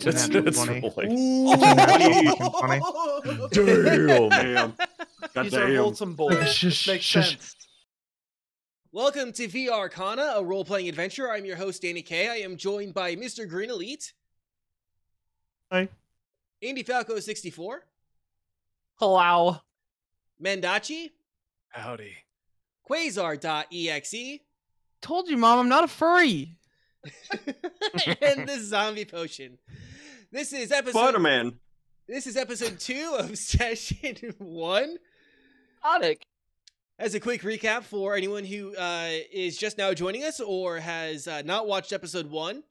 It's a natural 20. Rolling. It's a natural fucking 20. Damn, man. He's a Goddamn. wholesome boy. This makes sense. Welcome to VRCana, a role-playing adventure. I'm your host, Danny K. I am joined by Mr. Green Elite. Hi. Andy Falco 64. Hello. Mendachi. Howdy. Quasar.exe. Told you, Mom, I'm not a furry. And the Zombie Potion. This is episode... Spider-Man. This is episode 2 of session 1. Sonic. As a quick recap for anyone who is just now joining us or has not watched episode 1,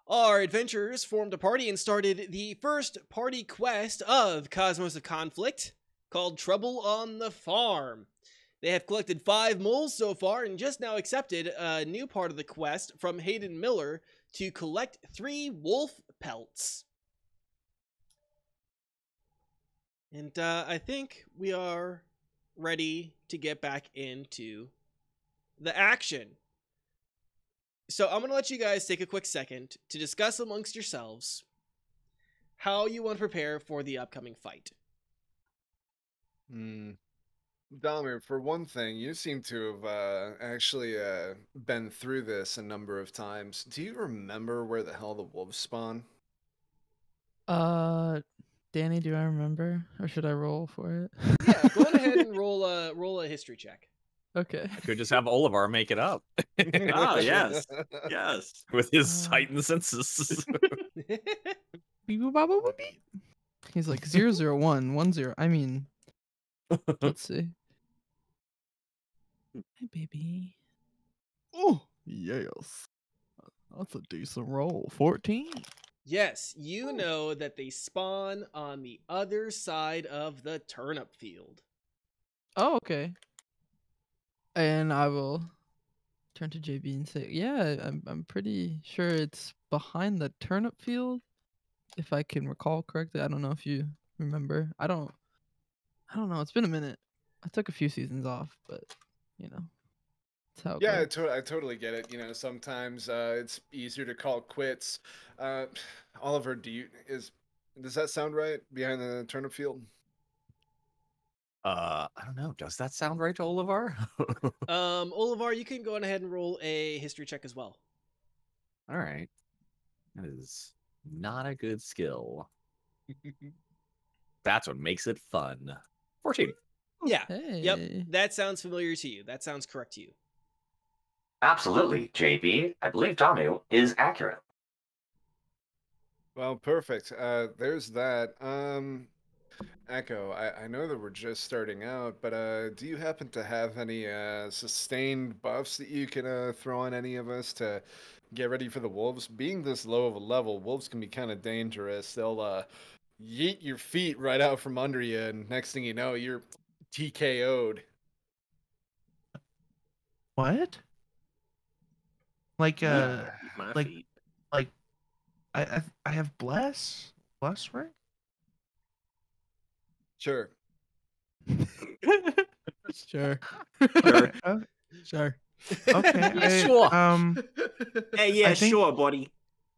our adventurers formed a party and started the first party quest of Cosmos of Conflict, called Trouble on the Farm. They have collected 5 moles so far and just now accepted a new part of the quest from Hayden Miller to collect 3 wolf pelts. And I think we are ready to get back into the action. So I'm going to let you guys take a quick second to discuss amongst yourselves how you want to prepare for the upcoming fight. Dahmer, for one thing, you seem to have actually been through this a number of times. Do you remember where the hell the wolves spawn? Danny, do I remember, or should I roll for it? Yeah, go on ahead and roll a history check. Okay. I could just have Olivar make it up. Ah, yes. Yes. With his heightened senses. He's like 001 10. I mean, let's see. Hey, baby. Oh, yes. That's a decent roll. 14. Yes, you know that they spawn on the other side of the turnip field. Oh, okay. And I will turn to JB and say, "Yeah, I'm pretty sure it's behind the turnip field, if I can recall correctly. I don't know if you remember. I don't know. It's been a minute. I took a few seasons off, but you know, that's how it Yeah, goes. I totally get it. You know, sometimes it's easier to call quits. Oliver, does that sound right behind the turnip field? I don't know. Does that sound right to Olivar? Olivar, you can go on ahead and roll a history check as well. All right. That is not a good skill. That's what makes it fun. 14. Yeah. Hey. Yep. That sounds familiar to you. That sounds correct to you. Absolutely, JB. I believe Damu is accurate. Well, perfect. There's that. Echo, I know that we're just starting out, but do you happen to have any sustained buffs that you can throw on any of us to get ready for the wolves? Being this low of a level, wolves can be kind of dangerous. They'll yeet your feet right out from under you, and next thing you know, you're TKO'd. What? Like My like feet. like I have bless ring. Sure. Sure. Okay. Sure. Okay. Yeah, sure. Hey, yeah, I think- sure, buddy.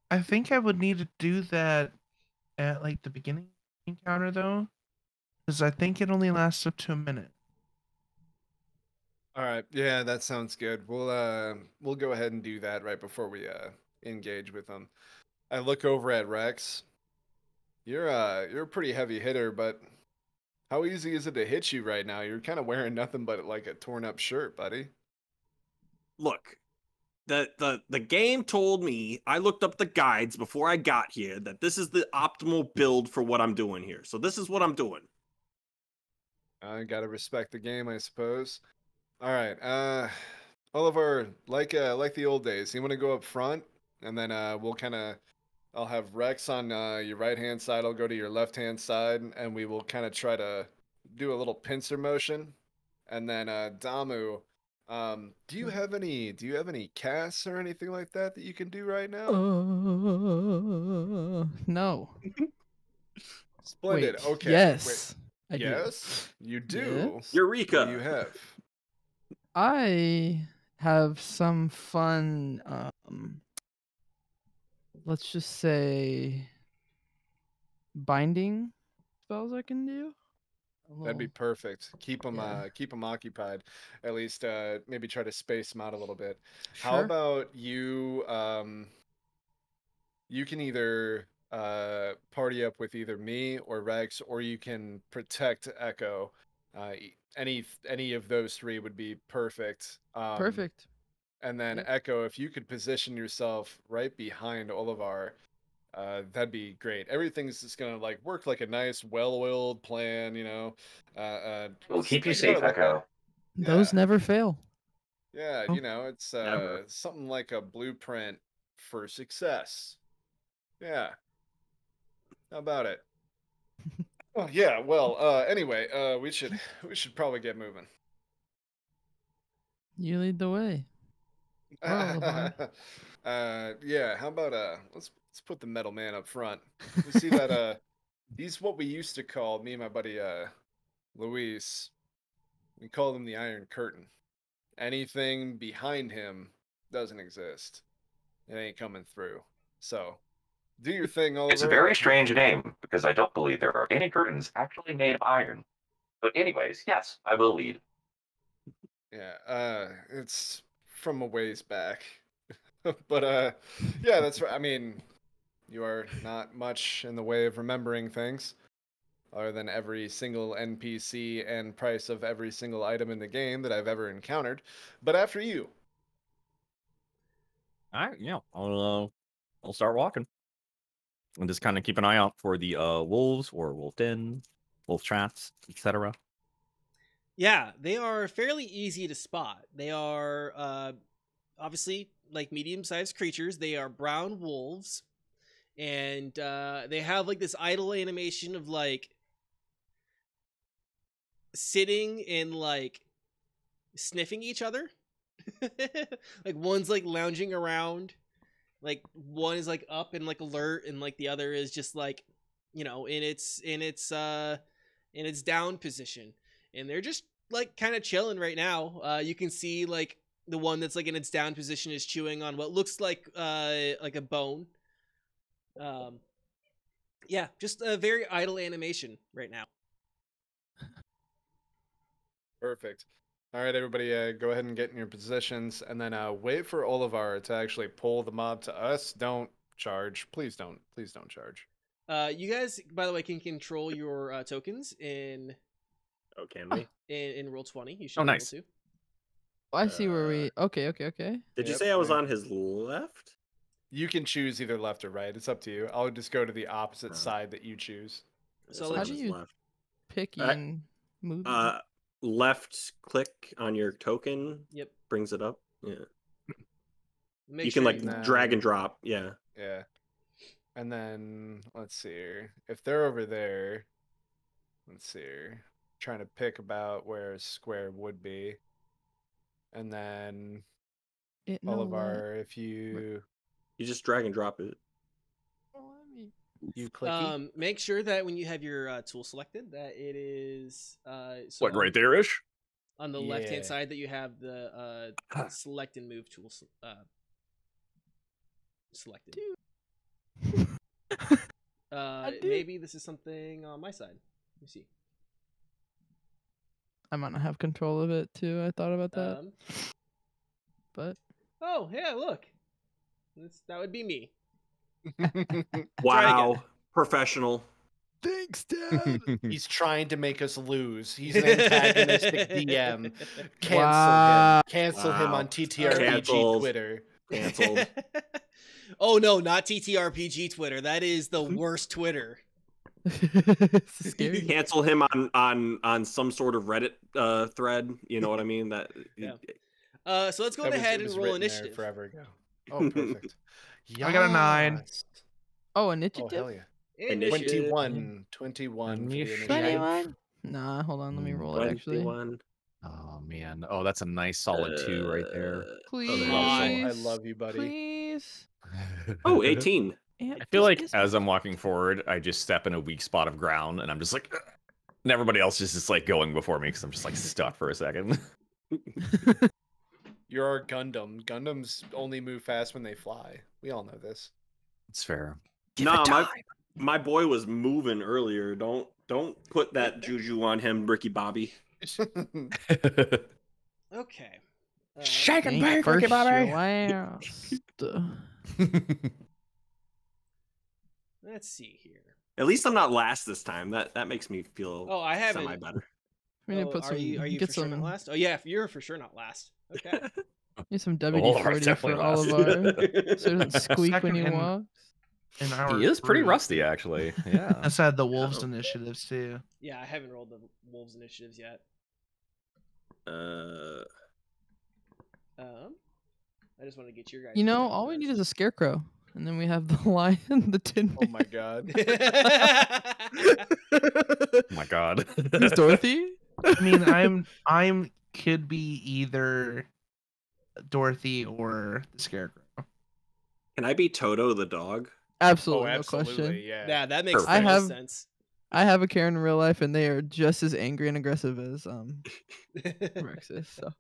I think I would need to do that at like the beginning encounter though, because I think it only lasts up to a minute. All right. Yeah, that sounds good. We'll go ahead and do that right before we engage with them. I look over at Rex. You're a pretty heavy hitter, but how easy is it to hit you right now? You're kind of wearing nothing but like a torn up shirt, buddy. Look, the game told me, I looked up the guides before I got here, that this is the optimal build for what I'm doing here. So this is what I'm doing. I gotta respect the game, I suppose. All right. Oliver, like the old days, you want to go up front, and then I'll have Rex on your right-hand side. I'll go to your left-hand side, and we will kind of try to do a little pincer motion. And then Damu, do you have any casts or anything like that you can do right now? No. Splendid. Wait, Okay. yes. Wait. I do. Yes, you do. Yes. Eureka! What do you have? I have some fun let's just say binding spells I can do. That'd be perfect. Keep them Yeah. occupied. At least maybe try to space them out a little bit. How Sure. about you you can either party up with either me or Rex, or you can protect Echo. Any of those three would be perfect. Perfect. And then Yep. Echo, if you could position yourself right behind Olivar, that'd be great. Everything's just gonna like work like a nice, well-oiled plan, you know. We'll keep you it's safe, gotta look- Echo. Those Yeah. never fail. Yeah, Oh. you know, it's Never. something like a blueprint for success. Yeah. How about it? Oh yeah, well, anyway, we should probably get moving. You lead the way. Or Olivar. Yeah, how about let's put the metal man up front. You see that he's what we used to call, me and my buddy Luis, we called him the Iron Curtain. Anything behind him doesn't exist. It ain't coming through. So do your thing, Oliver. It's a very strange name, because I don't believe there are any curtains actually made of iron. But anyways, yes, I will lead. Yeah, it's from a ways back. But yeah, that's right. I mean, you are not much in the way of remembering things, other than every single NPC and price of every single item in the game that I've ever encountered. But after you. All right, yeah, I'll start walking. And just kind of keep an eye out for the wolves or wolf den, wolf traps, etc. Yeah, they are fairly easy to spot. They are obviously like medium-sized creatures. They are brown wolves, and they have like this idle animation of like sitting and like sniffing each other. Like one's like lounging around, like one is like up and like alert, and like the other is just like, you know, in its down position, and they're just like kind of chilling right now. You can see like the one that's like in its down position is chewing on what looks like a bone. Yeah, just a very idle animation right now. Perfect. All right, everybody, go ahead and get in your positions, and then wait for Olivar to actually pull the mob to us. Don't charge. Please don't charge. You guys, by the way, can control your tokens in Oh, can we? in Roll20. You should Oh, be nice. able to. I see where we. Okay. Did you Yep, say I was right. on his left? You can choose either left or right. It's up to you. I'll just go to the opposite side that you choose. So I'm let on you- his left. Picky Alright. and move. Left click on your token Yep. brings it up. Yeah. Make You sure can like you- drag and drop. Yeah. Yeah. And then let's see here. If they're over there, let's see here. Trying to pick about where a square would be. And then It no Olivar, if you just drag and drop it. you clicky. Make sure that when you have your tool selected, that it is so Like right there ish. on the left Yeah. hand side that you have the select and move tools selected. Maybe this is something on my side. Let me see. I might not have control of it too. I thought about that, but Oh yeah, look, that would be me. Wow. Professional. Thanks, Dad. He's trying to make us lose. He's an antagonistic DM. Cancel Wow. him. Cancel him Wow. on TTRPG Canceled. Twitter. Canceled. Oh no, not TTRPG Twitter. That is the worst Twitter. it's scary. Cancel him on some sort of Reddit thread. You know what I mean? That. Yeah. So let's go That was- ahead it and was roll written there initiative. forever ago. Oh, perfect. I got a 9. Yes. Oh, Oh, initiative. hell yeah. Initiative. 21 for the Initiative. initiative. 21. Nah, hold on. Let me roll it actually. 21. Oh man. Oh, that's a nice solid 2 right there. Please. I love you, buddy. Please. Oh, 18. Aunt I feel like Fiscus. as I'm walking forward, I just step in a weak spot of ground, and I'm just like, "Ugh." And everybody else is just like going before me because I'm just like stuck for a second. You're our Gundam. Gundams only move fast when they fly. We all know this. It's fair. Nah, my boy was moving earlier. Don't put that juju on him, Ricky Bobby. Okay. Shake and Ain't bake, first Ricky Bobby. your last. Let's see here. At least I'm not last this time. That makes me feel Oh, I haven't. semi better. We need to Oh, put are some. you Get for sure not some. last? Oh yeah, you're for sure not last. Okay. Need some All of ours WD-40 for definitely all of last. our. So it doesn't squeak when Second you in- walk. In our He is pretty group. rusty, actually. Yeah. Let's add the wolves Oh. initiatives too. Yeah, I haven't rolled the Wolves initiatives yet. I just want to get your guys. You know, all we need is a scarecrow, and then we have the lion, the tin Oh man. my god. Oh my god. Who's Dorothy? I mean, I'm could be either Dorothy or the Scarecrow. Can I be Toto the dog? Absolutely, no question. yeah. Yeah, that makes Perfect. total I have- sense. I have a Karen in real life, and they are just as angry and aggressive as Rexus. So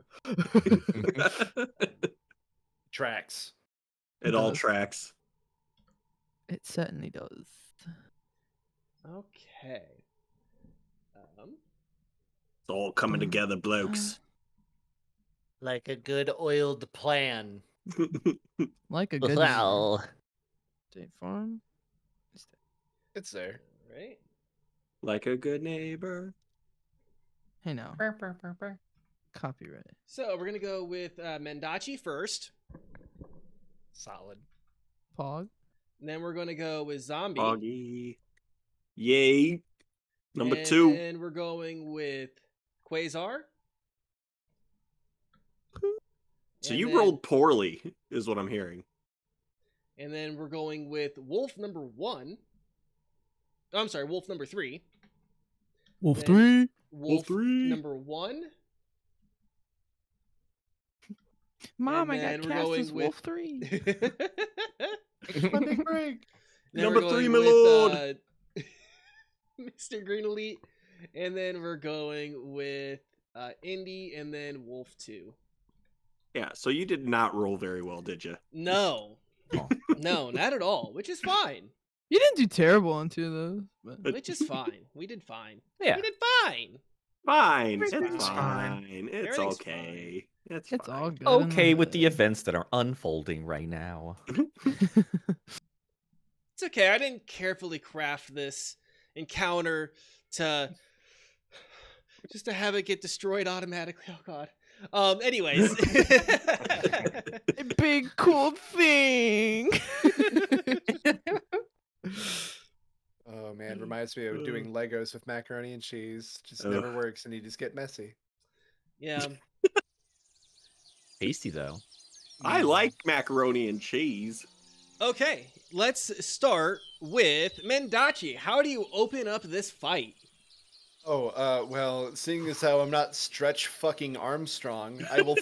Tracks. It all does. tracks. it certainly does. Okay. It's all coming together, blokes. Like a good oiled plan. Like a good Well, State Farm. It's there. Right. Like a good neighbor. Hey now, copyright. So we're gonna go with Mendachi first, Solid. Pog. and then we're gonna go with Zombie. Foggy. Yay. Number and 2. And we're going with Quasar. So And you then- rolled poorly, is what I'm hearing. And then we're going with Wolf number 1. Oh, I'm sorry, Wolf number 3. Wolf Then- 3. Wolf 3. number 1. Mom, and I then got we're cast going as with- Wolf 3. My big break. Then Number we're 3, going my with, lord. Mr. Green Elite. And then we're going with Indy and then Wolf 2. Yeah, so you did not roll very well, did you? No. Oh. No, not at all, which is fine. You didn't do terrible on 2 of those. But Which is fine. We did fine. Yeah. We did fine. Fine. It's Everything's fine. It's Everything's okay. It's it's fine. all good. in Okay with the hood. events that are unfolding right now. It's okay. I didn't carefully craft this encounter to just to have it get destroyed automatically. Oh god. Anyways. A big cool thing. Oh man, reminds me of doing Legos with macaroni and cheese. Just Ugh. never works and you just get messy. Yeah. Tasty though. I like macaroni and cheese. Okay, let's start with Mendachi. How do you open up this fight? Oh, well, seeing as how I'm not Stretch fucking Armstrong, I will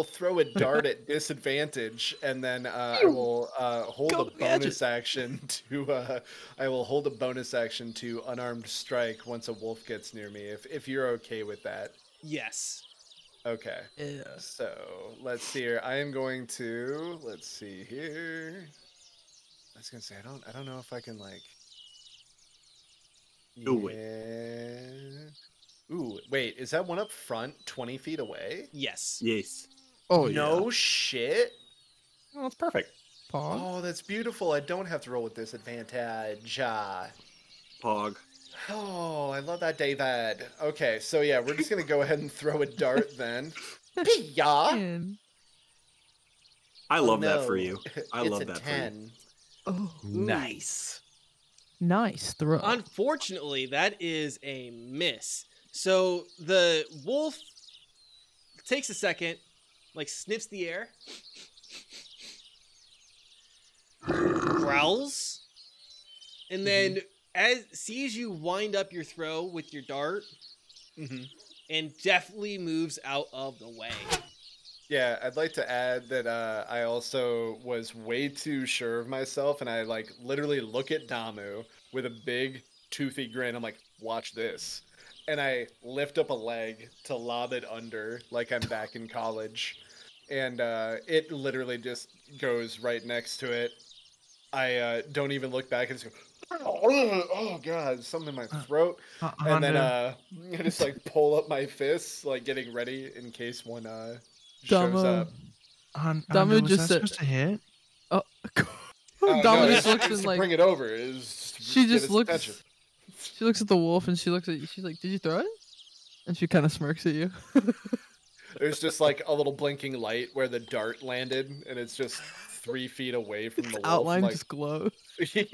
throw a dart at disadvantage, and then I will hold Go a bonus action to unarmed strike once a wolf gets near me. If you're okay with that. Yes. Okay. Yeah. So let's see here. I am going to let's see here. I was gonna say I don't know if I can like Do it. Yeah. Ooh, wait, is that one up front 20 feet away? Yes. Yes. Oh No shit. Oh, that's perfect. Pog. Oh, that's beautiful. I don't have to roll with disadvantage. Pog. Oh, I love that, David. Okay, so yeah, we're just gonna go ahead and throw a dart then. Yeah. Man. I love that for you. I It's love a that for you. 10. Oh, Nice. nice throw. Unfortunately, that is a miss. So the wolf takes a second, like sniffs the air, growls, and then as sees you wind up your throw with your dart, and definitely moves out of the way. Yeah, I'd like to add that I also was way too sure of myself, and I like literally look at Damu with a big toothy grin. I'm like, watch this. And I lift up a leg to lob it under like I'm back in college. And it literally just goes right next to it. I don't even look back and just go, oh god, something in my throat. And then I just like pull up my fists, like getting ready in case one shows up. Dama just was that said- supposed to hit? Oh, Oh, Dama no, just looks it's and to like bring it over. Is to she get just its looks. attention. She looks at the wolf and she looks at you. She's like, "Did you throw it?" And she kind of smirks at you. There's just like a little blinking light where the dart landed, and it's just 3 feet away from the wolf. Outline like, just glows. I'm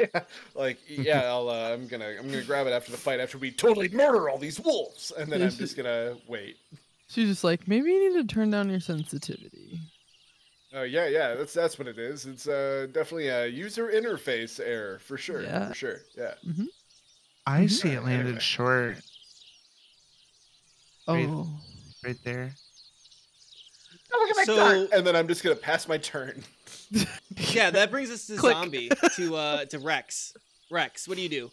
gonna grab it after the fight after we totally murder all these wolves, and then Yeah, I'm just gonna wait. She's just like, maybe you need to turn down your sensitivity. Oh yeah, that's what it is. It's definitely a user interface error for sure. Yeah. For sure. Yeah. I see it landed Anyway. short Right. Oh, right there. So And then I'm just gonna pass my turn. yeah, that brings us to Click. zombie to Rex. Rex, what do you do?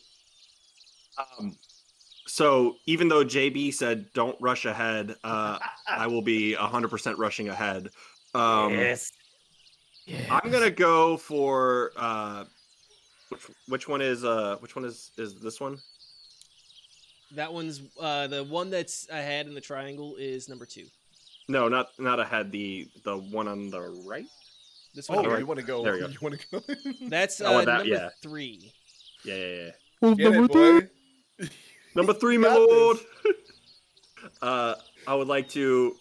So even though JB said don't rush ahead, I will be 100% rushing ahead. Yes. I'm gonna go for which one is this one? That one's the one that's ahead in the triangle is number 2. No, not ahead. The one on the right. This one. Oh, here. you want to go? There we go. You want to go? That's Oh, that- number yeah. 3. Yeah. wolf Get number it, 3. boy. Number 3, You my got lord. this. I would like to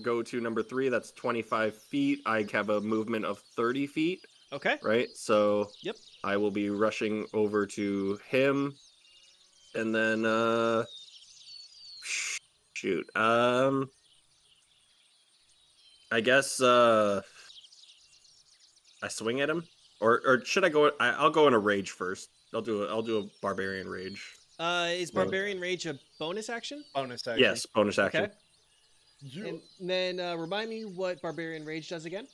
go to number 3. That's 25 feet. I have a movement of 30 feet. Okay. Right. So Yep. I will be rushing over to him, and then shoot. I guess I swing at him, or should I go? I'll go in a rage first. I'll do a barbarian rage. Is Barbarian Rage a bonus action? Bonus action. Yes, bonus action. Okay. And then remind me what Barbarian Rage does again.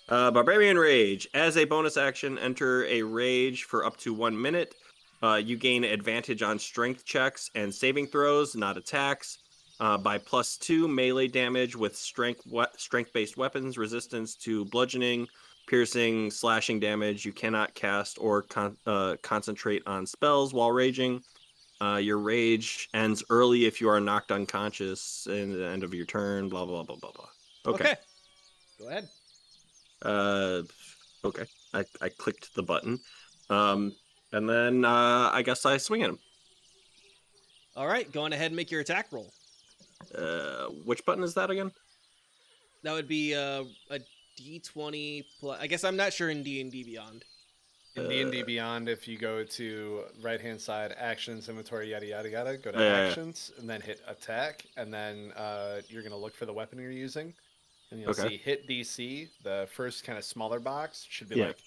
Barbarian Rage. As a bonus action, enter a rage for up to 1 minute. You gain advantage on strength checks and saving throws, not attacks, by +2 melee damage with strength-based weapons, resistance to bludgeoning, piercing, slashing damage. You cannot cast or concentrate on spells while raging. Your rage ends early if you are knocked unconscious in the end of your turn. Blah blah blah blah blah. Okay. Go ahead. Okay. I clicked the button. And then I guess I swing at him. All right. Go on ahead and make your attack roll. Which button is that again? That would be a D20 plus. I guess I'm not sure in D&D Beyond. In D&D Beyond, if you go to right-hand side, actions, inventory, yada, yada, yada, go to Yeah. actions, and then hit attack, and then you're going to look for the weapon you're using, and you'll Okay. see hit DC. The first kind of smaller box should be Yeah. like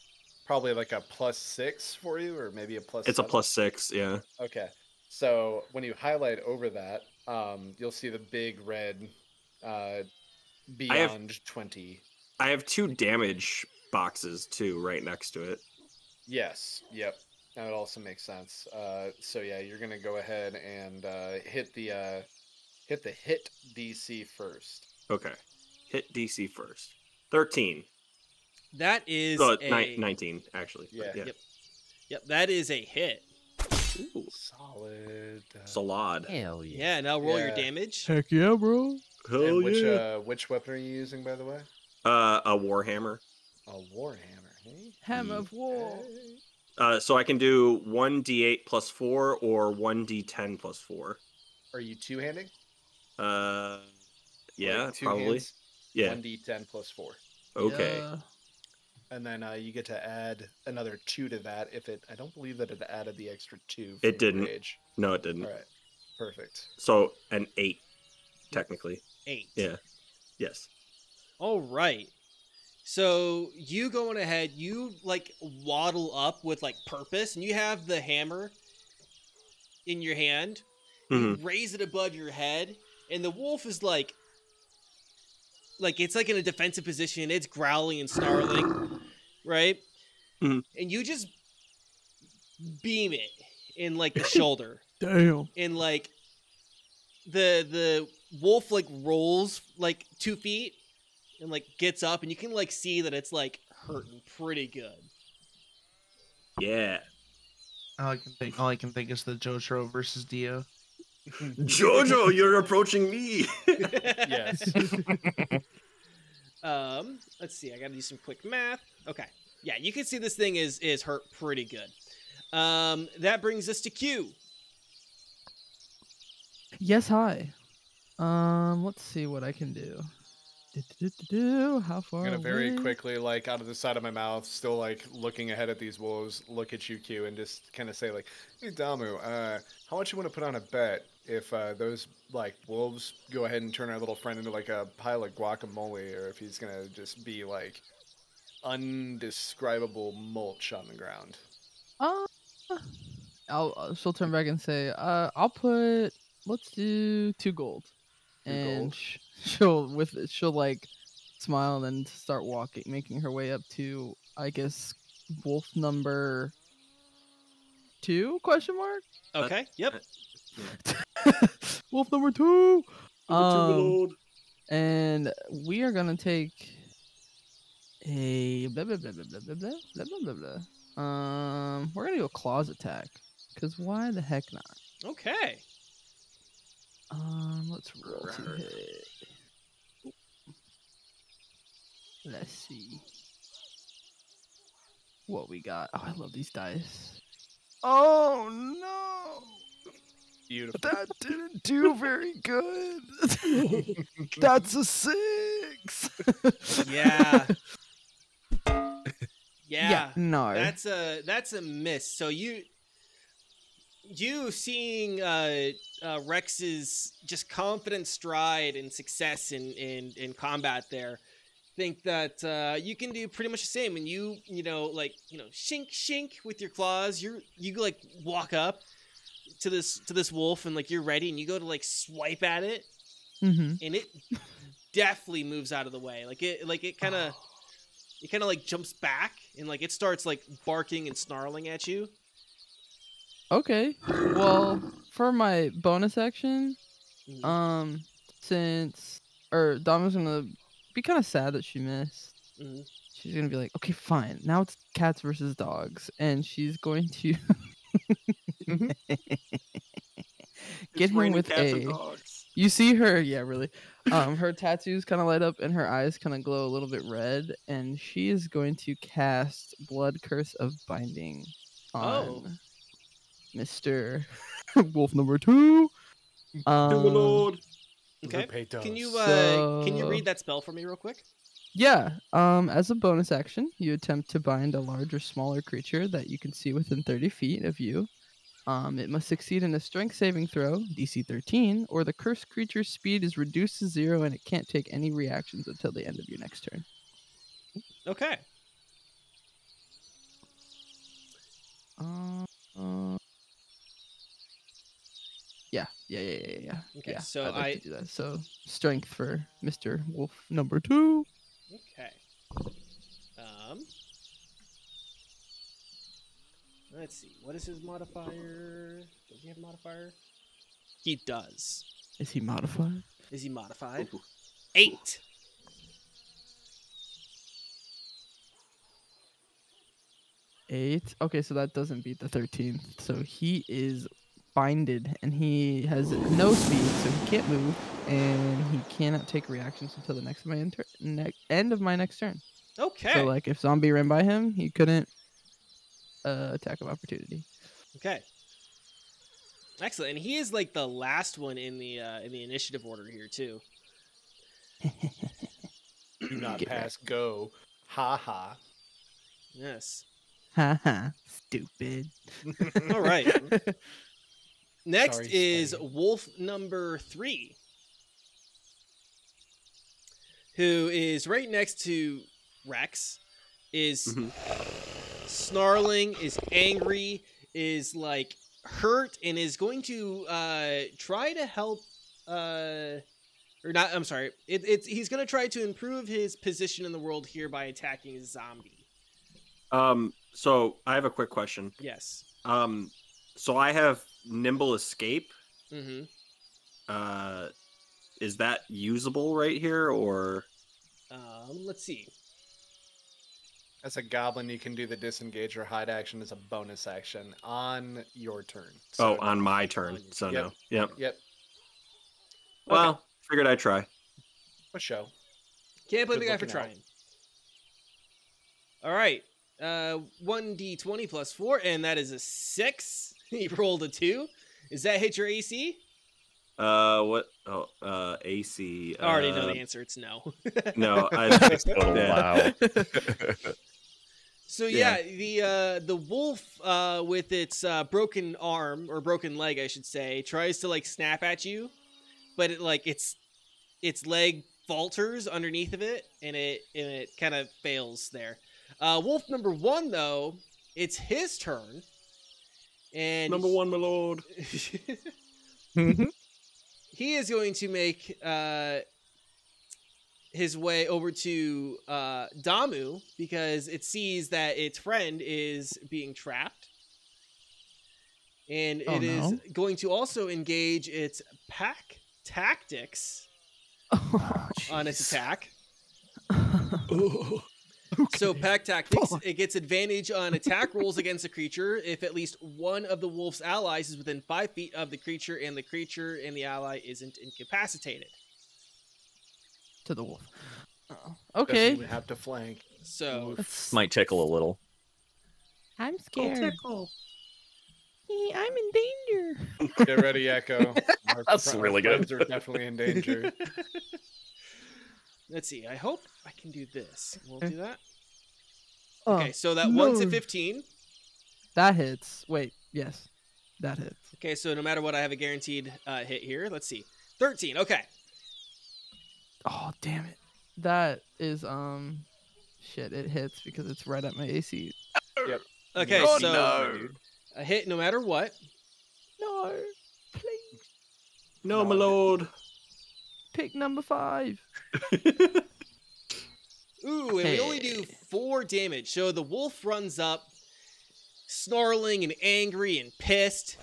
probably like a +6 for you, or maybe a +7. It's a +6, yeah. Okay. So when you highlight over that, you'll see the big red beyond 20. I have 2 damage boxes too right next to it. Yes. Yep. That would also make sense. So yeah, you're gonna go ahead and hit the hit DC first. Okay. Hit DC first. 13. That is So, a 19 actually. Yeah. Yeah. Yep, that is a hit. Ooh, Solid. Salad. Hell yeah. Yeah, now roll your Yeah. damage. Heck yeah, bro. Hell And yeah. which weapon are you using, by the way? A warhammer. A warhammer. Hey. Hammer of war. So I can do 1d8 + 4 or 1d10 + 4. Are you two-handing? Yeah, Like two probably. hands? Yeah. 1d10 + 4. Okay. Yeah. And then you get to add another 2 to that if it. I don't believe that it added the extra 2. It from didn't. Rage. No, it didn't. All right. Perfect. So an 8, technically. 8. Yeah. Yes. All right. So you going ahead, you like waddle up with like purpose, and you have the hammer in your hand. You raise it above your head, and the wolf is like it's like in a defensive position. It's growling and snarling, right? Mhm. And you just beam it in like the shoulder, Damn. and like the wolf like rolls like 2 feet and like gets up, and you can like see that it's like hurting pretty good. Yeah. All I can think is the Jotaro versus Dio. Jojo, you're approaching me. Yes. Let's see. I gotta do some quick math. Okay. Yeah, you can see this thing is hurt pretty good. That brings us to Q. Yes, hi. Let's see what I can do. How far I'm gonna very away? quickly, like out of the side of my mouth, still like looking ahead at these wolves, look at you, Q, and just kind of say like, "Hey, Damu, how much you want to put on a bet if those like wolves go ahead and turn our little friend into like a pile of guacamole, or if he's gonna just be like undescribable mulch on the ground?" Uh, she'll turn back and say, let's do 2 gold. And gold? she'll like smile and then start walking, making her way up to, I guess, wolf number 2, question mark? Okay. Yep. Wolf number 2. Number 2, my lord. And we are gonna take a blah blah blah blah blah blah blah blah blah blah. We're gonna do a claws attack, cause why the heck not? Okay. Let's roll to hit. Let's see what we got. Oh, I love these dice. Oh no! Beautiful. That didn't do very good. That's a 6. Yeah. Yeah. No. That's a miss. So you seeing Rex's just confident stride and success in combat there, think that you can do pretty much the same. And you shink shink with your claws. You like walk up to this wolf and like you're ready, and you go to like swipe at it, Mm-hmm. and it definitely moves out of the way. It kind of like jumps back, and like it starts like barking and snarling at you. Okay. Well, for my bonus action, Mhm. Dama's gonna be kind of sad that she missed. Mhm. She's gonna be like, okay, fine. Now it's cats versus dogs, and she's going to get him with a. You see her, yeah, really. Her tattoos kind of light up, and her eyes kind of glow a little bit red, and she is going to cast Blood Curse of Binding on Mr. Wolf number 2. Okay. Can you So- read that spell for me real quick? Yeah. As a bonus action, you attempt to bind a large or smaller creature that you can see within 30 feet of you. It must succeed in a strength saving throw, DC 13, or the cursed creature's speed is reduced to 0 and it can't take any reactions until the end of your next turn. Okay. Yeah. Okay, Yeah, so I'd like to do that. So strength for Mr. Wolf number 2. Okay. Let's see. What is his modifier? Does he have a modifier? He does. Is he modified? Is he modified? 8. Eight. Okay, so that doesn't beat the 13th. So he is binded, and he has no speed, so he can't move, and he cannot take reactions until the end of my next turn. Okay. So, like, if zombie ran by him, he couldn't attack of opportunity. Okay. Excellent. And he is like the last one in the initiative order here too. Do not Get pass go. Ha ha. Yes. Haha, stupid. All right. Next Sorry, is Spidey. wolf number 3, who is right next to Rex, is snarling, is angry, is like hurt, and is going to try to help or not, I'm sorry. He's going to try to improve his position in the world here by attacking a zombie. So I have a quick question. Yes. So I have nimble escape. Mm-hmm. Is that usable right here, or? Let's see. As a goblin, you can do the disengage or hide action as a bonus action on your turn. So on my turn. So Yep. no. Yep. Yep. Well, figured I'd try. A show. Can't blame Good the guy for looking out. trying. All right. 1d20 plus 4, and that is a 6. He rolled a 2. Does that hit your AC? What? Oh, AC. I already know the answer. It's no. No, Oh, yeah. wow. So yeah, the wolf with its broken arm or broken leg, I should say, tries to like snap at you, but its leg falters underneath of it, and it kind of fails there. Wolf number 1 though, it's his turn, and Number 1, my lord. he is going to make his way over to Damu because it sees that its friend is being trapped. And it is going to also engage its pack tactics on its attack. So pack tactics, it gets advantage on attack rolls against a creature if at least one of the wolf's allies is within 5 feet of the creature and the ally isn't incapacitated. To the wolf. Doesn't Okay. even have to flank. So Might tickle a little. I'm scared. I'm in danger. Get ready, Echo. Our That's our really good. friends are definitely in danger. let's see. I hope I can do this. We'll do that. Oh, Okay, so that 1 to no. 15. That hits. Wait, yes. That hits. Okay, so no matter what, I have a guaranteed hit here. Let's see. 13. Okay. Oh, damn it. That is, shit, it hits because it's right at my AC. Yep. Okay, Oh, so no. a hit no matter what. No, please. No, my lord. Pick number 5. Ooh, and we only do 4 damage. So the wolf runs up, snarling and angry and pissed.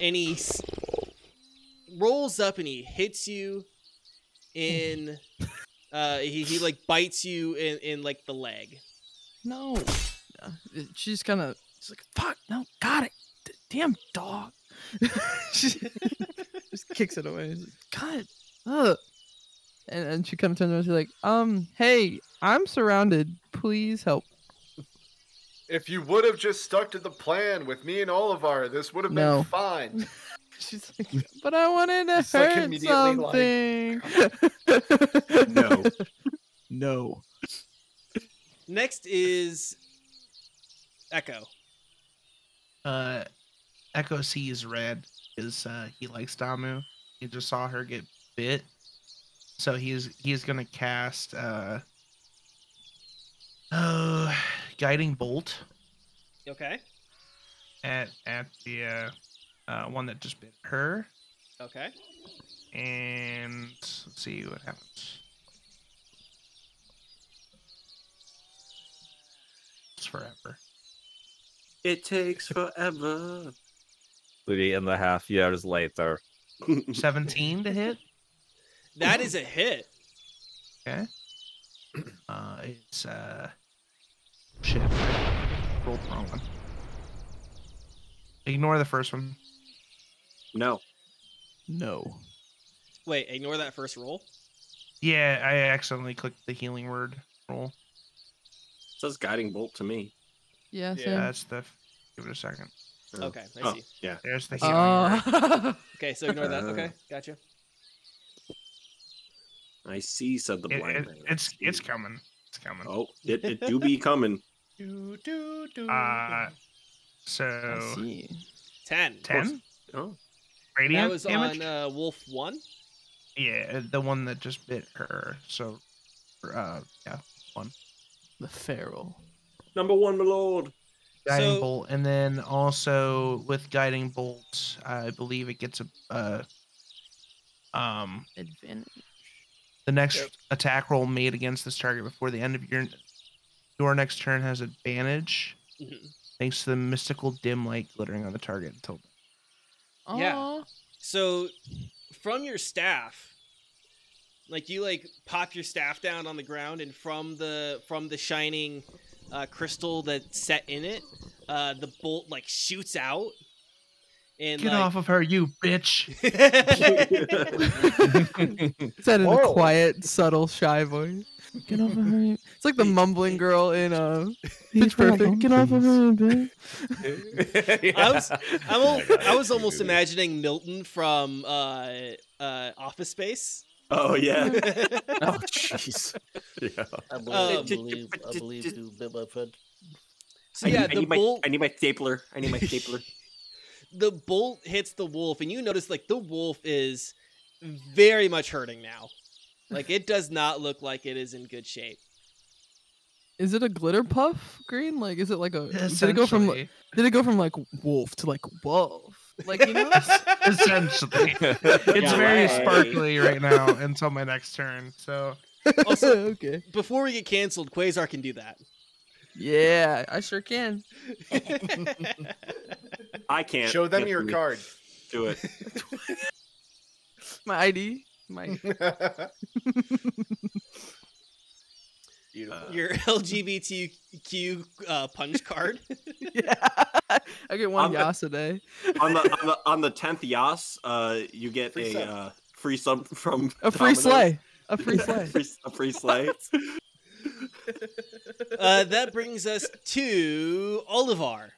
And he rolls up and he hits you in... he like bites you in like the leg. No. She's kind of, she's like, fuck, no, got it. Damn dog. She just kicks it away. She's like, God. Ugh. And she kind of turns around and she's like, hey, I'm surrounded. Please help. If you would have just stuck to the plan with me and Olivar, this would have been No. fine. She's like, but I wanted to It's like hurt immediately something. No. No. Next is Echo. Echo sees red because he likes Damu. He just saw her get bit, so he's gonna cast guiding bolt Okay. at the one that just bit her, Okay. and let's see what happens. It's forever. It takes forever. 3.5 years later. 17 to hit. That is a hit. Okay. It's shit. Rolled the wrong one. Ignore the first one. No. No. Wait, ignore that first roll. Yeah, I accidentally clicked the healing word roll. It says guiding bolt to me. Yeah, Yeah, same. That's the. Give it a second. Oh. Okay, I Oh, see. yeah. There's the healing word. Okay, so ignore that. Okay, gotcha. I see, said the blind man. It's coming. It's coming. Oh, it do be coming. So I see. 10. 10 Oh. radiant That was damage. on Wolf 1. Yeah, the one that just bit her. So, yeah, one The feral. Number 1, my lord. guiding So- bolt, and then also with guiding bolt, I believe it gets a Advantage. the next attack roll made against this target before the end of your next turn has advantage, Mhm. thanks to the mystical dim light glittering on the target until. Yeah. Aw. So, from your staff, Like you like pop your staff down on the ground, and from the shining crystal that's set in it, the bolt like shoots out. And Get like... off of her, you bitch! Said in a Whoa. quiet, subtle, shy voice. Get off of her. It's like the mumbling girl in Pitch Perfect. Get off of her, bitch. I was almost imagining Milton from Office Space. Oh yeah. Oh jeez. Yeah. I believe you, my friend. So yeah, the bolt. I need my stapler. The bolt hits the wolf, and you notice like the wolf is very much hurting now. Like it does not look like it is in good shape. Is it a glitter puff green? Like, is it like a? Did it go from like wolf to like wolf? Like, you know? Essentially, it's very sparkly right now until my next turn. So Also, okay. Before we get canceled, Quasar can do that. Yeah, I sure can. I can't. Show them Get your me. card. Do it. My ID. My Your LGBTQ punch card. yeah. I get one Yas a day. on the 10th Yas, you get Free a free sub from A free Domino's. sleigh. A free sleigh. A free sleigh. That brings us to Olivar.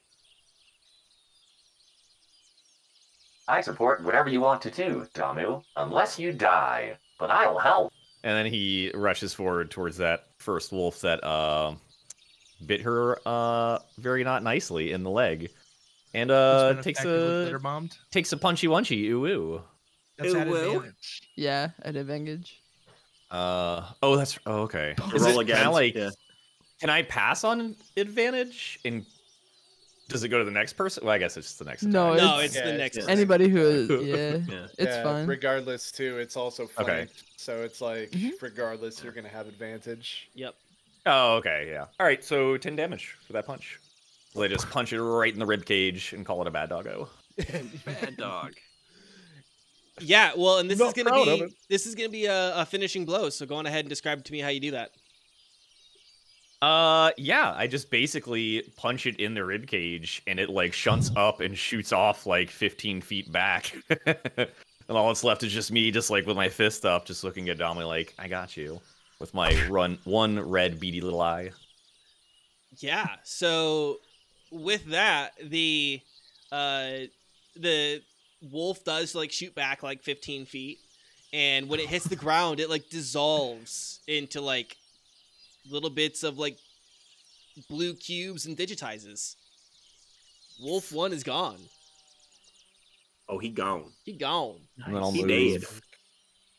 I support whatever you want to do, Damu, unless you die. But I'll help. And then he rushes forward towards that first wolf that bit her very not nicely in the leg, and takes a punchy wunchy ooh. that's at Ooh. advantage. Yeah, at advantage. Okay. Roll again. Can I pass on advantage? And does it go to the next person? Well, I guess it's just the next. No, attack. No, it's it's the next one. anybody who is. Yeah, it's Yeah, fine. Regardless, too, it's also flanked. Okay. So it's like, regardless, you're gonna have advantage. Yep. Oh, okay, yeah. All right, so 10 damage for that punch. So they just punch it right in the rib cage and call it a bad doggo. Bad dog. Yeah, well, and this Not is gonna proud of be it. a finishing blow. So go on ahead and describe to me how you do that. Yeah, I just basically punch it in the rib cage and it like shunts up and shoots off like 15 feet back. And all that's left is just me, just like with my fist up, just looking at Domly like, I got you. With my one red beady little eye. Yeah. So with that, the wolf does like shoot back like 15 feet, and when it hits the ground, it like dissolves into like little bits of like blue cubes and digitizes. Wolf 1 is gone. Oh, he gone. He gone. And then I'll He move dead.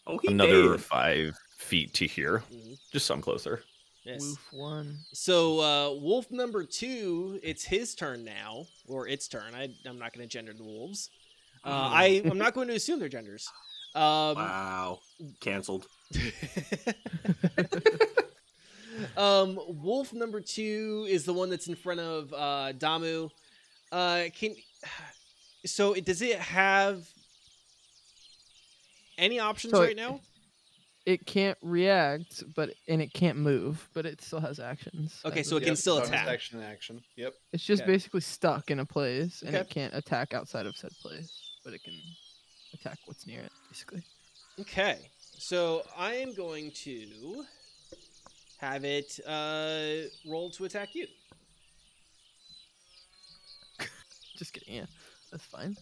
Oh, he another dead. 5 feet to here. Mhm. Just some closer. Yes. Woof one. So wolf number 2, it's his turn now, or its turn. I'm not going to gender the wolves. I'm not going to assume their genders. Wow. Cancelled. Wolf number 2 is the one that's in front of Damu. Does it have any options So right now? It can't react, and it can't move, but it still has actions. Okay, as so of it can yet. still bonus attack. action. Yep. It's just Okay. basically stuck in a place, and Okay. it can't attack outside of said place, but it can attack what's near it, basically. Okay, so I am going to have it roll to attack you. Just kidding. Yeah, that's fine.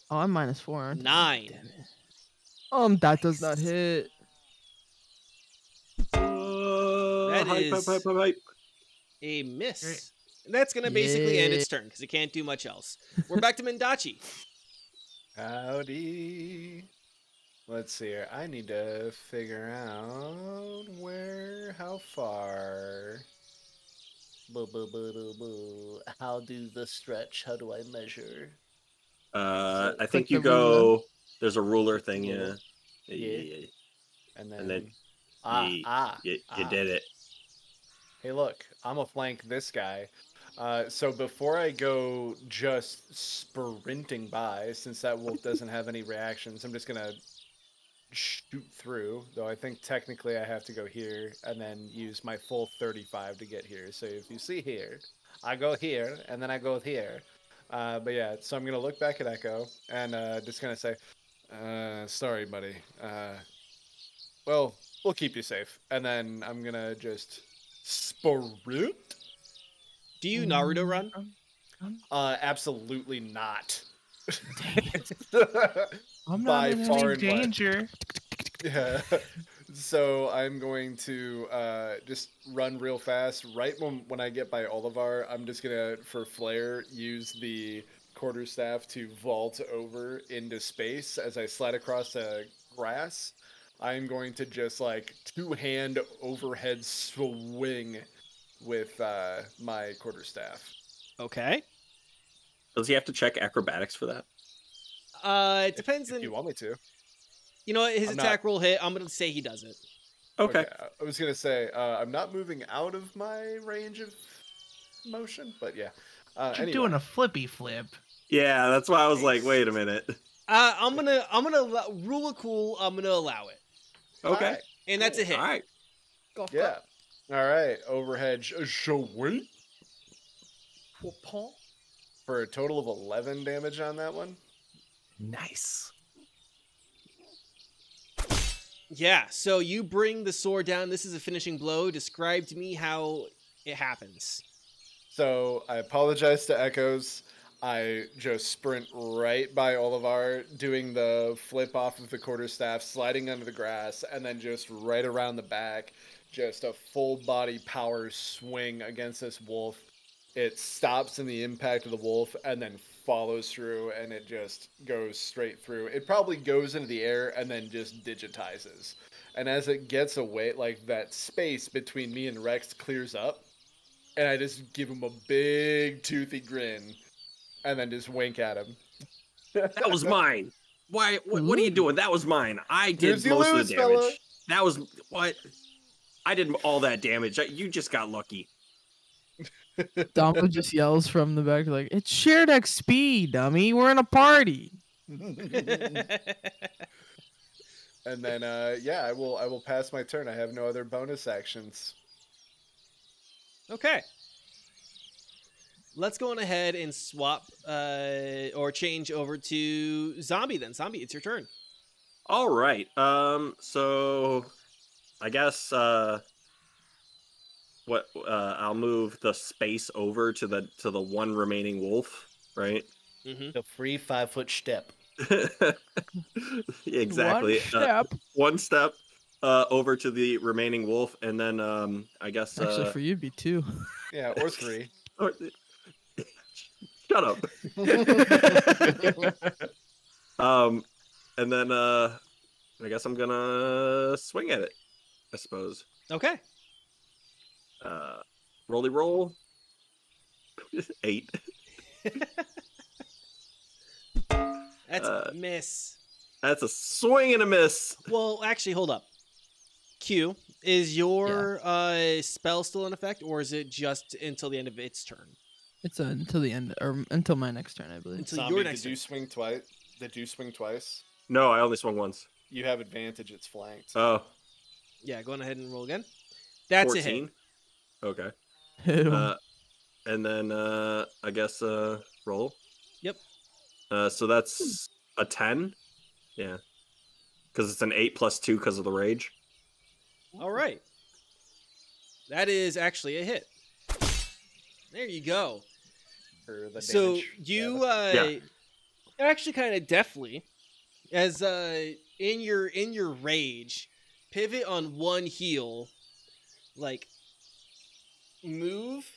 Oh, I'm -4, aren't I? 9. Damn it. That does not hit. That is a miss. Great. And that's going to basically end Yeah. its turn because it can't do much else. We're back to Mendachi. Howdy. Let's see here. I need to figure out how far. How do the stretch? How do I measure? I Click think you the ruler. go. There's a ruler thing. Yeah. Ruler. Yeah. And And then then you did it. Hey, look, I'm gonna flank this guy. So before I go just sprinting by, since that wolf doesn't have any reactions, I'm just gonna shoot through, though I think technically I have to go here and then use my full 35 to get here. So if you see here, I go here and then I go here. But yeah, so I'm going to look back at Echo and just going to say, sorry, buddy. Well, we'll keep you safe. And then I'm going to just sprint. Do you Naruto run? Absolutely not. Dang it. I'm not By in far any and danger. Yeah. So I'm going to just run real fast. Right when I get by Olivar, I'm just gonna, for flair, use the quarterstaff to vault over into space as I slide across the grass. I'm going to just like two-hand overhead swing with my quarterstaff. Okay. Does he have to check acrobatics for that? It depends If on. you want me to. You know what? His I'm attack roll hit. I'm gonna say he does it. Okay. I was gonna say I'm not moving out of my range of motion, but yeah. You're Anyway. doing a flippy flip. Yeah, that's why I was like, wait a minute. I'm gonna rule of cool. I'm gonna allow it, Okay. Alright, and that's a hit. All right. Golf yeah. All right. Overhead swing clap. for a total of 11 damage on that one. Nice. Yeah. So you bring the sword down. This is a finishing blow. Describe to me how it happens. So I apologize to Echoes. I just sprint right by Olivar, doing the flip off of the quarterstaff, sliding under the grass, and then just right around the back, just a full body power swing against this wolf. It stops in the impact of the wolf and then follows through, and it just goes straight through. It probably goes into the air and then just digitizes. And as it gets away, like that space between me and Rex clears up, and I just give him a big toothy grin and then just wink at him. That was mine. Why? What are you doing? That was mine. I did Snooze you most of lose, the damage. fella. That was what? I did all that damage. You just got lucky. Donald just yells from the back like, "It's shared XP, dummy. We're in a party." And then yeah, I will pass my turn. I have no other bonus actions. Okay. Let's go on ahead and swap or change over to Zombie then. Zombie, it's your turn. All right. So I guess I'll move the space over to the one remaining wolf, right? Mm-hmm. The free 5-foot step. Exactly. One step. One step over to the remaining wolf, and then I guess Actually, for you, it'd be 2. Yeah, or 3. or- shut up. And then I guess I'm gonna swing at it, I suppose. Okay. Rolly roll. 8. That's a miss. That's a swing and a miss. Well, actually, hold up. Q, is your spell still in effect, or is it just until the end of its turn? It's until the end, or until my next turn, I believe. Until Zombie, your next did you turn. swing twice? Did you swing twice? No, I only swung once. You have advantage. It's flanked. Oh, Yeah, go on ahead and roll again. That's 14. a hit. Okay. Hit 'em. And then I guess roll. Yep. So that's a 10. Yeah. Because it's an 8 plus 2 because of the rage. All right. That is actually a hit. There you go. For the So damage. you Yeah. actually kind of deftly, as in your rage, pivot on one heel, like move,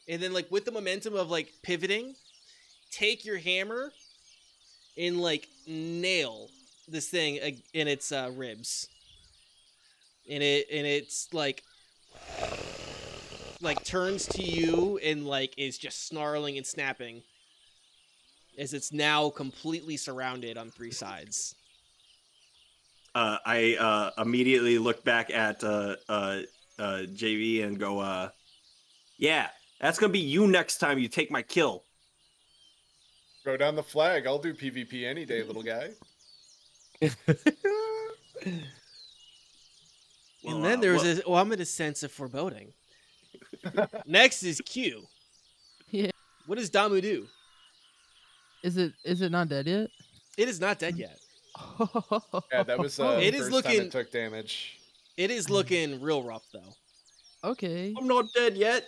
and then like with the momentum of like pivoting, take your hammer and like nail this thing in its ribs, and it's like turns to you and like is just snarling and snapping as it's now completely surrounded on 3 sides. I immediately look back at JV and go, yeah, that's gonna be you next time you take my kill. Throw down the flag. I'll do PvP any day, little guy. And then there was a ominous sense of foreboding. Next is Q. Yeah. What does Damu do? Is it not dead yet? It is not dead yet. Yeah, that was It is first looking- time it took damage. It is looking real rough though. Okay. I'm not dead yet.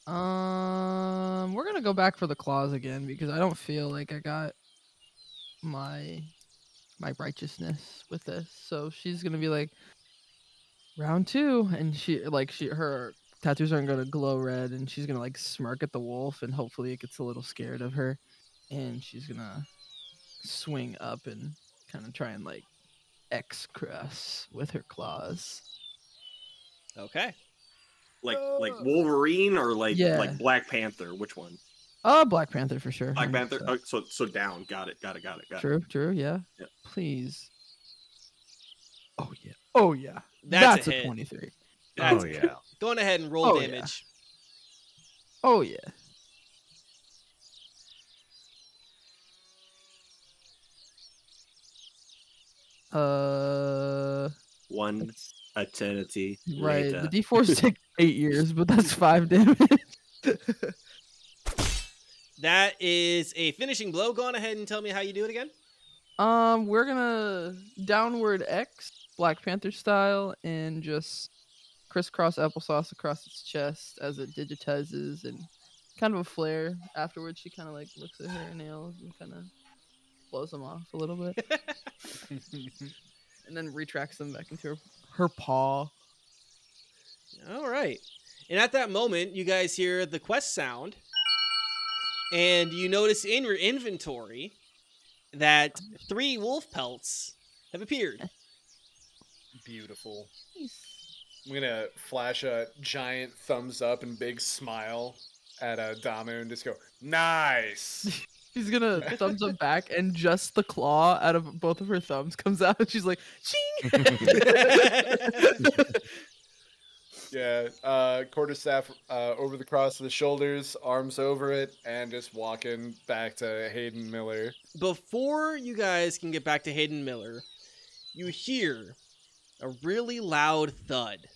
We're gonna go back for the claws again because I don't feel like I got my righteousness with this. So she's gonna be like, round 2, and her tattoos aren't gonna glow red, and she's gonna like smirk at the wolf, and hopefully it gets a little scared of her, and she's gonna swing up and kind of try and like X cross with her claws. Okay. Like Wolverine or like Yeah. Black Panther? Which one? Black Panther for sure. Black 100%. Panther. Oh, so down. Got it. True, yeah. Yep. Please. Oh yeah. That's a a hit. 23. Oh yeah. Going ahead and roll Oh, yeah. damage. Oh yeah. One eternity Right. later. The D4s take 8 years, but that's 5 damage. That is a finishing blow. Go on ahead and tell me how you do it again. We're gonna downward X, Black Panther style, and just crisscross applesauce across its chest as it digitizes, and kind of a flare. Afterwards, she kind of like looks at her nails and kind of blows them off a little bit, and then retracts them back into her paw. All right. And at that moment, you guys hear the quest sound, and you notice in your inventory that 3 wolf pelts have appeared. Beautiful. I'm gonna flash a giant thumbs up and big smile at Damu and just go, nice. She's gonna thumbs up back, and just the claw out of both of her thumbs comes out, and she's like, "Ching!" Yeah, quarterstaff over the cross of the shoulders, arms over it, and just walking back to Hayden Miller. Before you guys can get back to Hayden Miller, you hear a really loud thud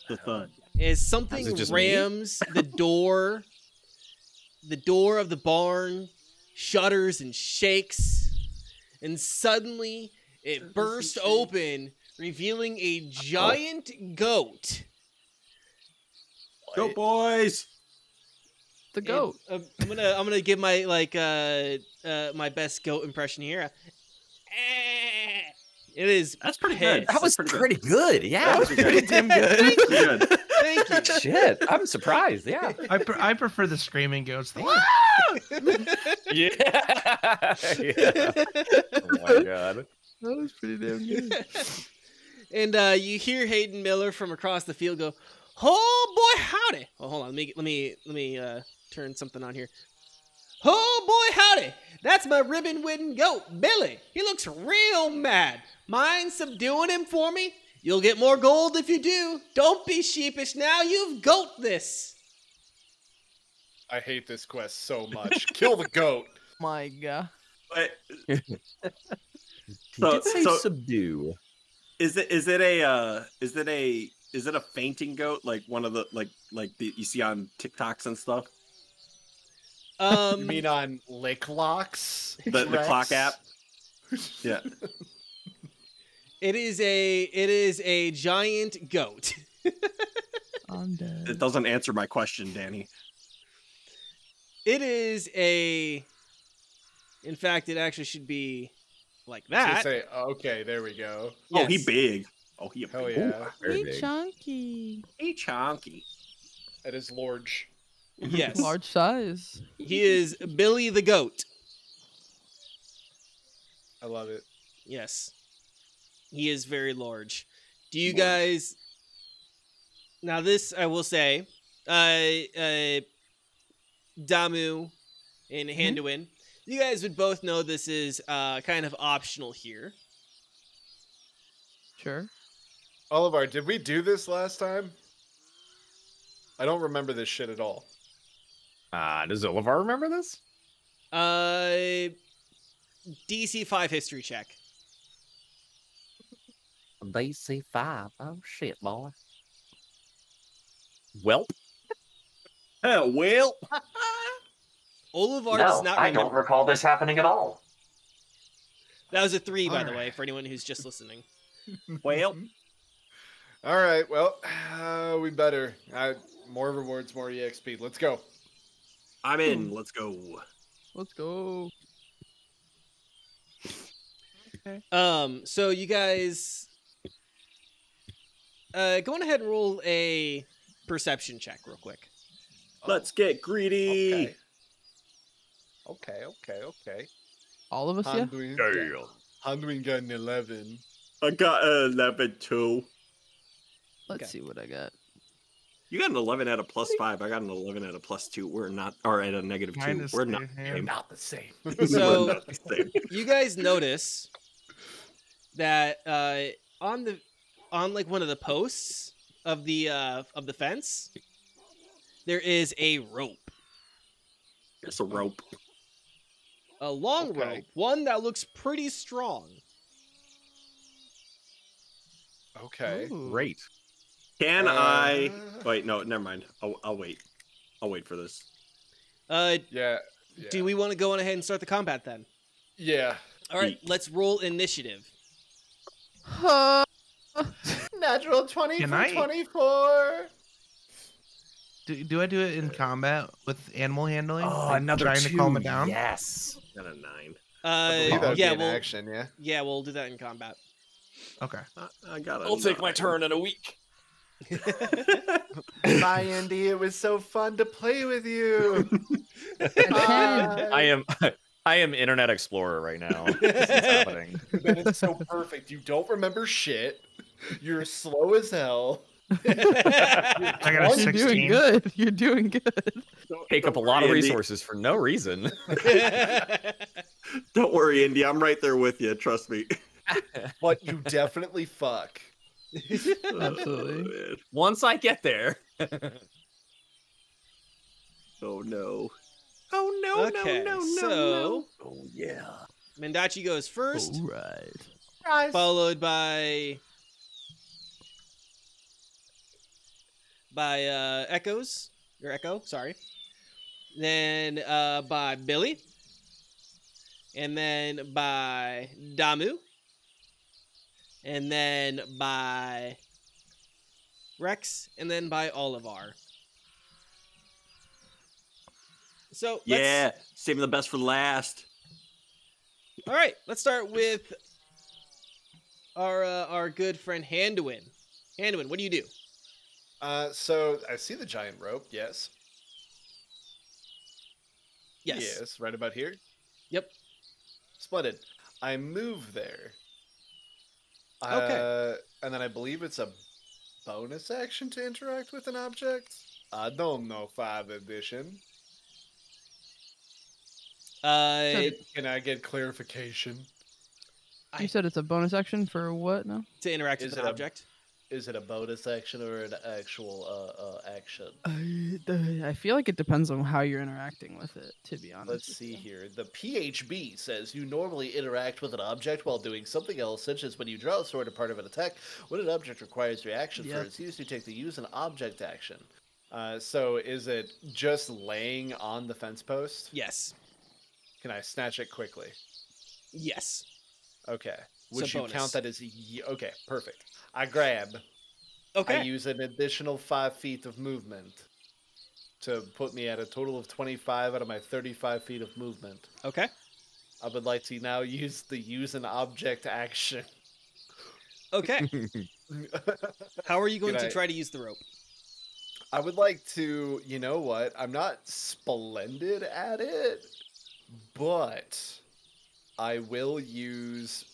The thud. as Is something it just me? rams the door of the barn, shudders and shakes, and suddenly it bursts open, revealing a giant goat. Go boys! The goat. And, I'm gonna give my my best goat impression here. It is. That's pretty good. That was That's pretty good. Yeah. That was pretty damn Pretty good. Thank you. Shit. I'm surprised. Yeah. I prefer the screaming goats. Yeah. Yeah. Oh my god. That was pretty damn good. And you hear Hayden Miller from across the field go, "Oh boy, howdy!" Well, hold on, let me turn something on here. "Oh boy, howdy! That's my ribbon-wooden goat, Billy. He looks real mad. Mind subduing him for me? You'll get more gold if you do. Don't be sheepish now. You've goat this." I hate this quest so much. Kill the goat. My God. But, He did say subdue. is it a fainting goat like one of the like the you see on TikToks and stuff? You mean on Lick Locks? The clock app? Yeah. It is a giant goat. I'm dead. It doesn't answer my question, Danny. It is a. In fact, it actually should be like I was gonna that. say, okay, there we go. Oh, he Yes. big. Oh, he a Hell big. yeah. Very big. Chunky. Hey, chonky. That is large. Yes. Large size. He is Billy the goat. I love it. Yes. He is very large. Do you guys now this I will say, Damu and Handuin, you guys would both know this is kind of optional here. Sure. Oliver, did we do this last time? I don't remember this shit at all. Does Olivar remember this? DC 5 history check. DC 5. Oh shit, boy. Welp. Well, Olivar does No, not I remember. don't recall this happening at all. That was a 3, by the Alright. way, for anyone who's just listening. well. All right. Well, we better. More rewards, more EXP. Let's go. I'm in. Let's go. Let's go. So you guys, go on ahead and roll a perception check real quick. Let's get greedy. Okay. All of us, yeah? Handuin got an 11. I got 11 too. Let's Okay. see what I got. You got an 11 at a +5. I got an 11 at a +2. We're not, or at a -2. Minus We're not. 2, yeah. Not the same. So- We're not the same. You guys notice that on like one of the posts of the fence, there is a rope, It's a rope. a long Okay. rope, one that looks pretty strong. Okay. Ooh. Great. Can I? Wait, no, never mind. I'll wait. I'll wait for this. Yeah. Do we want to go on ahead and start the combat then? Yeah. All right, let's roll initiative. Natural 20 Can for I- 24. Do I do it in combat with animal handling? Oh, Like, another trying 2. to calm it down. Yes. Got a 9. I believe that would Yeah, be in we'll action, yeah. yeah, we'll do that in combat. Okay. I got. I'll take my turn in a week. Bye, Andy. It was so fun to play with you. I am Internet Explorer right now. This is happening. Then it's so perfect. You don't remember shit. You're slow as hell. I got a You're 16. doing good. You're doing good. Take up a lot of resources for no reason. Don't worry, Indy. I'm right there with you. Trust me. But you definitely fuck. Absolutely. man. Once I get there. Oh no. Oh no! Okay, no! so- Oh yeah. Mendachi goes first, All right. followed by Echoes or Echo, sorry. Then by Billy, and then by Damu, and then by Rex, and then by Olivar. So let's- Yeah, saving the best for last. all right, let's start with our good friend Handuin. Handuin, what do you do? So I see the giant rope. Yes. Yes. Yes, right about here. Yep. Splendid. I move there. Okay. And then I believe it's a bonus action to interact with an object. I don't know 5th edition. Can I get clarification? You said it's a bonus action for what now? To interact Is with an it a- object. Is it a bonus action or an actual action? I feel like it depends on how you're interacting with it, to be honest. Let's see here. The PHB says you normally interact with an object while doing something else, such as when you draw a sword or part of an attack. When an object requires reaction for Yep. its use, you take the use an object action. So is it just laying on the fence post? Yes. Can I snatch it quickly? Yes. Okay. So Would you bonus. count that as okay? Perfect. I grab. Okay. I use an additional 5 feet of movement to put me at a total of 25 out of my 35 feet of movement. Okay. I would like to now use an object action. Okay. How are you going Can to I- try to use the rope? I would like to, you know what? I'm not splendid at it, but I will use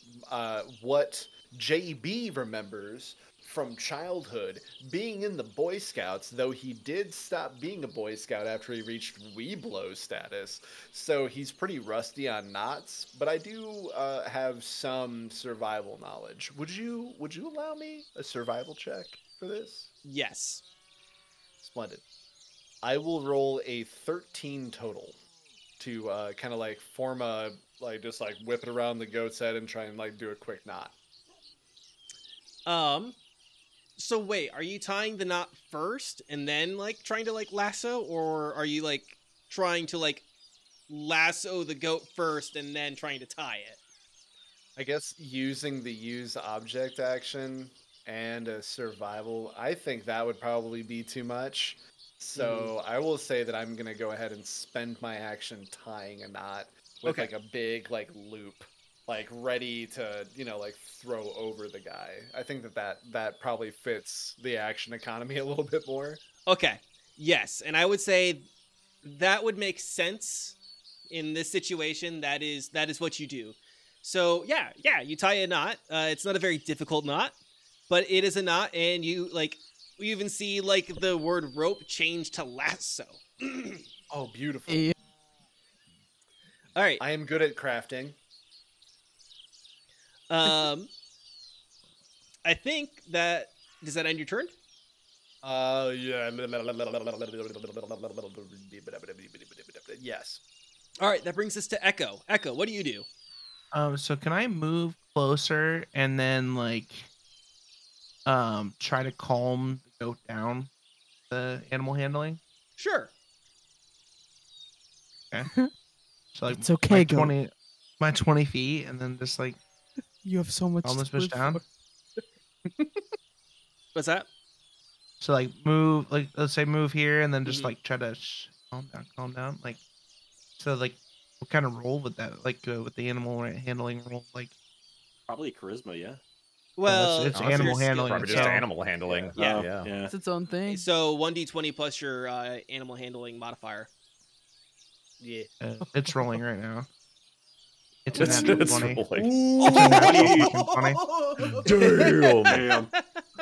what JB remembers from childhood, being in the Boy Scouts, though he did stop being a Boy Scout after he reached Weeblo status. So he's pretty rusty on knots, but I do have some survival knowledge. Would you allow me a survival check for this? Yes. Splendid. I will roll a 13 total to kind of like form a, like, just like whip it around the goat's head and try and like do a quick knot. So wait, are you tying the knot first and then like trying to like lasso, or are you like trying to like lasso the goat first and then trying to tie it? I guess using the use object action and a survival, I think that would probably be too much. So I will say that I'm gonna go ahead and spend my action tying a knot with like a big like loop, like ready to, you know, like throw over the guy. I think that probably fits the action economy a little bit more. Okay. Yes, and I would say that would make sense in this situation. That is what you do. So yeah, you tie a knot. It's not a very difficult knot, but it is a knot, and you even see like the word rope change to lasso. Oh, beautiful. Yeah. All right. I am good at crafting. I think that does that end your turn? Yeah. Yes. All right, that brings us to Echo. Echo, what do you do? So can I move closer and then like try to calm the goat down, the animal handling? Sure. Okay. So like It's okay, goat. my 20 feet, and then just like You have so much. calm this to live bitch down. for. What's that? So like move, like let's say move here, and then just Mhm. like try to calm down, like so like what kind of roll would that like with the animal handling roll like? Probably charisma, yeah. Well, it's your animal skill. handling. Probably just so- animal handling. Yeah. Yeah. It's its own thing. So 1d20 plus your animal handling modifier. Yeah. It's rolling right now. It's It's, an it's 20. rolling. It's a natural fucking 20. Damn. Damn.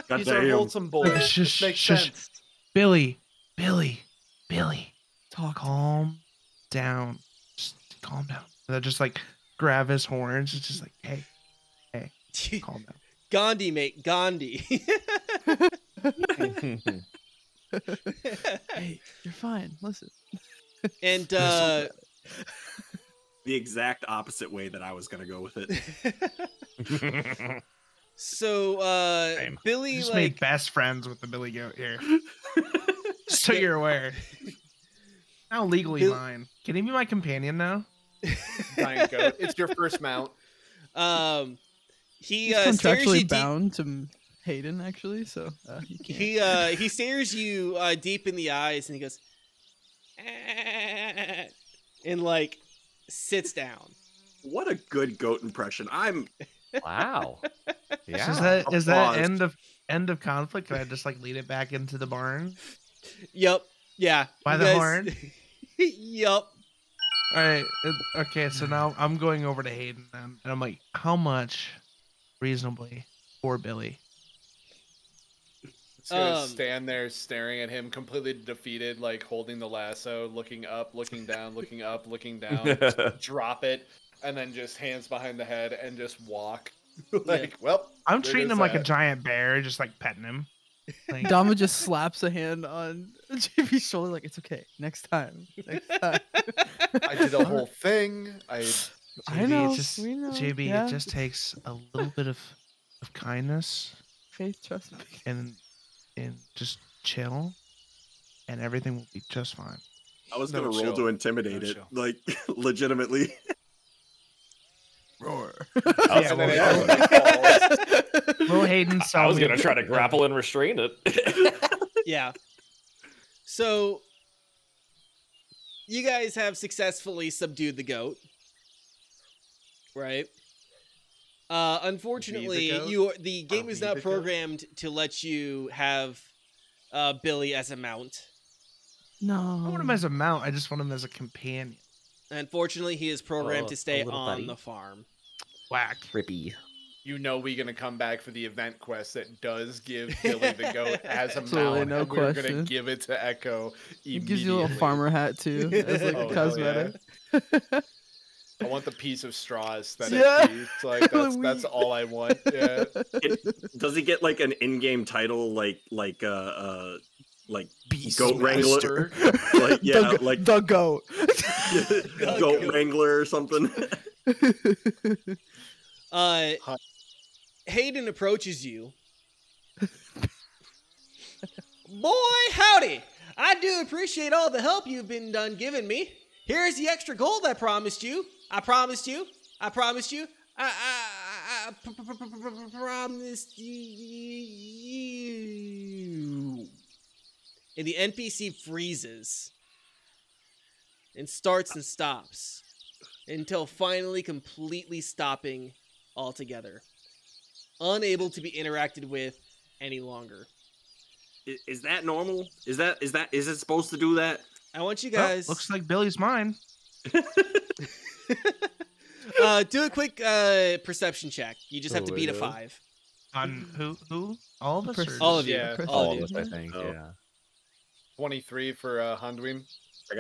God These are damn. wholesome boys. Shush, Makes shush. sense. Billy, Talk. calm down. Just calm down. And I just like grab his horns. It's just like, hey, calm down. Gandhi, mate, Gandhi. Hey, you're fine. Listen. And The exact opposite way that I was gonna go with it. so Same. Billy Just like made best friends with the Billy Goat here. So you're aware. Now legally Bill- mine. Can he be my companion now? Giant goat. It's your first mount. he He's stares contractually you deep. bound to Hayden, actually, so he can't. He stares you deep in the eyes and he goes and like sits down. What a good goat impression. I'm Wow. Yeah. So is that Applause. end of conflict? Can I just like lead it back into the barn? Yep. Yeah. By you the guys- horn? Yup. All right. Okay. So now I'm going over to Hayden, and I'm like, how much reasonably for Billy? Just gonna Um, stand there staring at him, completely defeated, like holding the lasso, looking up, looking down, looking up, looking down, drop it, and then just hands behind the head and just walk. Like, well, I'm there treating goes him like a that. giant bear, just like petting him. Like, Dama just slaps a hand on JB's shoulder, like, it's okay. Next time. Next time. I did the whole thing. I JB, know. It just, we know. JB, yeah. it just takes a little bit of kindness Faith, trust me. and just chill, and everything will be just fine. I was No gonna roll chill. to intimidate No it. chill. Like legitimately. Roar. I was, And then well, it falls. Will Hayden I saw was me- gonna try to grapple and restrain it. Yeah. So you guys have successfully subdued the goat. Right? Unfortunately, goat? the game is Be not the goat? programmed to let you have Billy as a mount. I want him No. as a mount. I just want him as a companion. Unfortunately, he is programmed Oh, to stay a little on buddy. the farm. Whack. Trippy. You know we're gonna come back for the event quest that does give Billy the goat as a Absolutely, mount, no and we're gonna question. give it to Echo. It gives you a little immediately. farmer hat, too, as like Oh, a hell yeah. cosmetic. I want the piece of straw aesthetic. Yeah. Piece. Like that's We- all I want. Yeah. Does he get like an in-game title like Beast goat wrangler? Master. Like yeah, the, like the goat. goat wrangler or something. Hayden approaches you Boy, howdy! I do appreciate all the help you've been giving me. Here's the extra gold I promised you. I promised you. I promised you. I promised you. And the NPC freezes and starts and stops until finally completely stopping altogether, unable to be interacted with any longer. Is that normal? Is it supposed to do that? I want you Well, guys looks like Billy's mine. do a quick perception check. You just have to beat a 5. On who? All of us? Or All of you. Yeah, All of of you. us, I think. Oh. Yeah. 23 for Hundwin.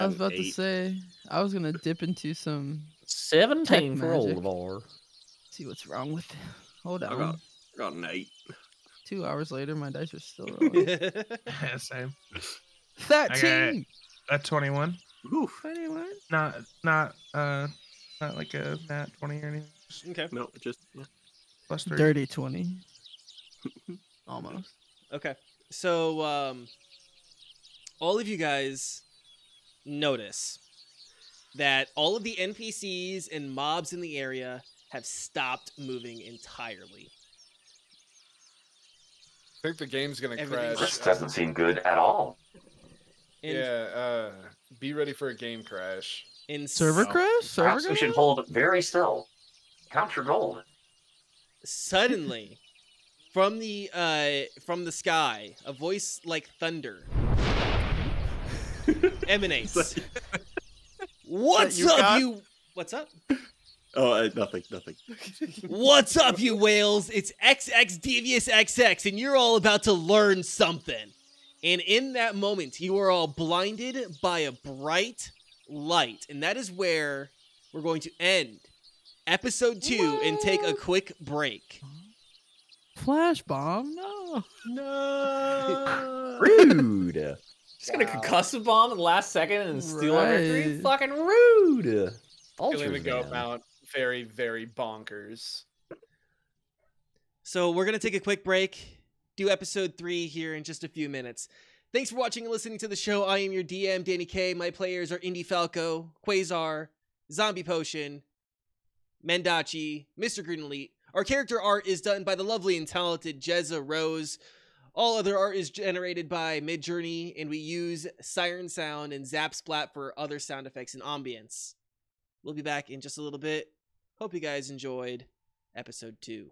I was about to say I was gonna dip into some 17 for for magic. Olivar. see what's wrong with it. Hold I on. got an 8. 2 hours later, my dice are still rolling. Yeah, same. 13. A 21. Oof. 21. Not like a nat 20 or anything. Just Okay. No, just plus 3. Dirty 20. Almost. Okay. So, all of you guys notice that all of the NPCs and mobs in the area have stopped moving entirely. I think the game's gonna Everything's- crash. This doesn't seem good at all. And, Yeah, be ready for a game crash. and Server crash? Server Perhaps we crash? should hold very still. Count your gold. suddenly, from the sky, a voice like thunder emanates. What's you up, got? you? What's up? Oh, nothing. What's up, you whales? It's XX Devious XX, and you're all about to learn something. And in that moment, you are all blinded by a bright light. And that is where we're going to end episode 2 and take a quick break. Flash bomb? No. No. Rude. Just gonna Wow. concussive bomb in the last second and steal our victory? Right. Fucking rude. Feeling Ultras, to go man. out very, very bonkers. So we're going to take a quick break, do episode 3 here in just a few minutes. Thanks for watching and listening to the show. I am your DM, Danny K. My players are Indy Falco, Quasar, Zombie Potion, Mendachi, Mr. Green Elite. Our character art is done by the lovely and talented Jezza Rose. All other art is generated by Midjourney, and we use Siren Sound and Zapsplat for other sound effects and ambience. We'll be back in just a little bit. Hope you guys enjoyed episode 2.